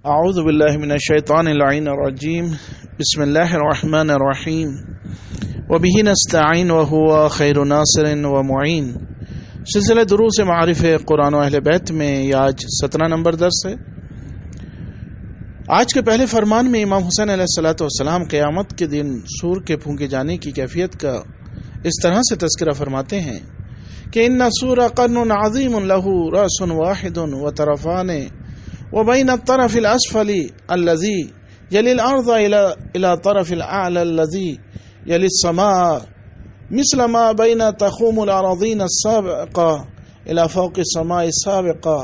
اعوذ باللہ من الشیطان اللعین الرجیم بسم اللہ الرحمن الرحیم وبہ نستعین وہو خیر ناصر ومعین۔ سلسلہ دروس معارف قرآن و اہل بیت میں یہ آج 17 نمبر درس ہے۔ آج کے پہلے فرمان میں امام حسین علیہ السلام قیامت کے دن سور کے پھونکے جانے کی کیفیت کا اس طرح سے تذکرہ فرماتے ہیں کہ ان سور قرن عظیم لہ راس واحد وطرفان وبين الطرف الأسفل الذي يلي الأرض إلى طرف الأعلى الذي يلي السماء مثل ما بين تخوم الأراضين السابقة إلى فوق السماء السابقة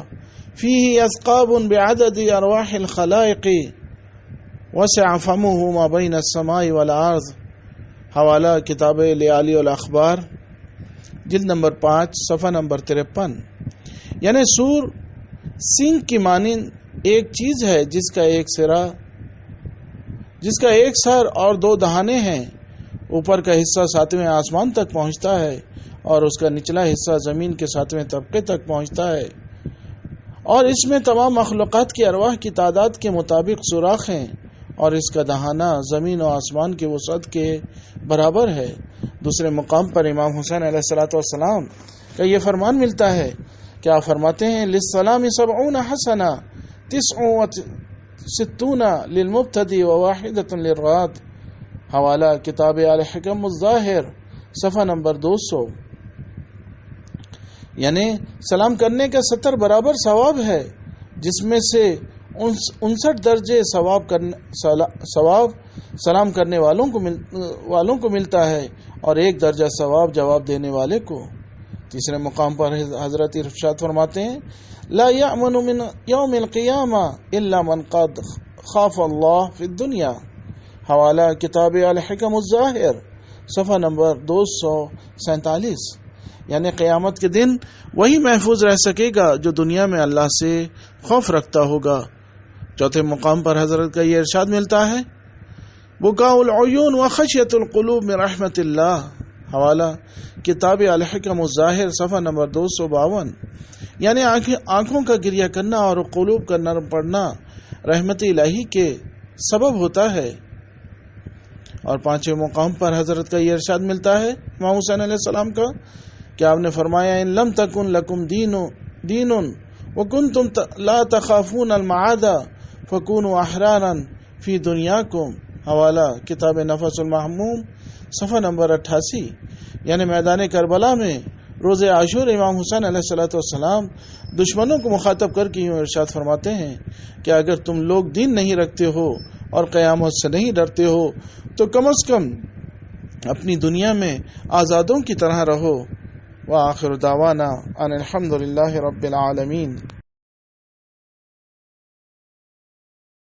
فيه أثقاب بعدد أرواح الخلائق وسع فمه ما بين السماء والأرض۔ حوالہ کتاب لیالی الاخبار جلد نمبر 5 صفحہ نمبر 53۔ یعنی سور سینگ کی مانند ایک چیز ہے جس کا ایک سر اور 2 دہانے ہیں۔ اوپر کا حصہ 7ویں آسمان تک پہنچتا ہے اور اس کا نچلا حصہ زمین کے 7ویں طبقے تک پہنچتا ہے، اور اس میں تمام مخلوقات کی ارواح کی تعداد کے مطابق سوراخ ہیں، اور اس کا دہانہ زمین و آسمان کے وسعت کے برابر ہے۔ دوسرے مقام پر امام حسین علیہ السلام کا یہ فرمان ملتا ہے کہ آپ فرماتے ہیں للسلام 70 حسنہ 69 للمبتدی وواحدۃ للراد۔ حوالہ کتاب الحکم الظاہر صفحہ نمبر 200۔ یعنی سلام کرنے کا 70 برابر ثواب ہے، جس میں سے 59 درجے ثواب سلام کرنے والوں کو ملتا ہے، اور 1 درجہ ثواب جواب دینے والے کو۔ تیسرے مقام پر حضرت ارشاد فرماتے ہیں لا یأمن من یوم القیامہ الا من قد خاف اللہ فی الدنیا۔ حوالہ کتاب الحکم الظاہر صفحہ نمبر 247۔ یعنی قیامت کے دن وہی محفوظ رہ سکے گا جو دنیا میں اللہ سے خوف رکھتا ہوگا۔ چوتھے مقام پر حضرت کا یہ ارشاد ملتا ہے بکاء العیون وخشیۃ القلوب من رحمت اللہ۔ حوالہ کتاب الحکم الظاہر صفحہ نمبر 252۔ یعنی آنکھوں کا گریہ کرنا اور قلوب کا نرم پڑنا رحمت الہی کے سبب ہوتا ہے۔ اور 5ویں مقام پر حضرت کا یہ ارشاد ملتا ہے امام حسین علیہ السلام کا کہ آپ نے فرمایا ان لم تکن لکم دین وکنتم لا تخافون المعاد فکونوا احرارا فی دنیاکم۔ حوالہ کتاب نفس المحموم صفحہ نمبر 88۔ یعنی میدان کربلا میں روز عاشور امام حسین علیہ السلام دشمنوں کو مخاطب کر کے یوں ارشاد فرماتے ہیں کہ اگر تم لوگ دین نہیں رکھتے ہو اور قیامت سے نہیں ڈرتے ہو تو کم از کم اپنی دنیا میں آزادوں کی طرح رہو۔ وآخر دعوانا ان الحمد للہ رب العالمین۔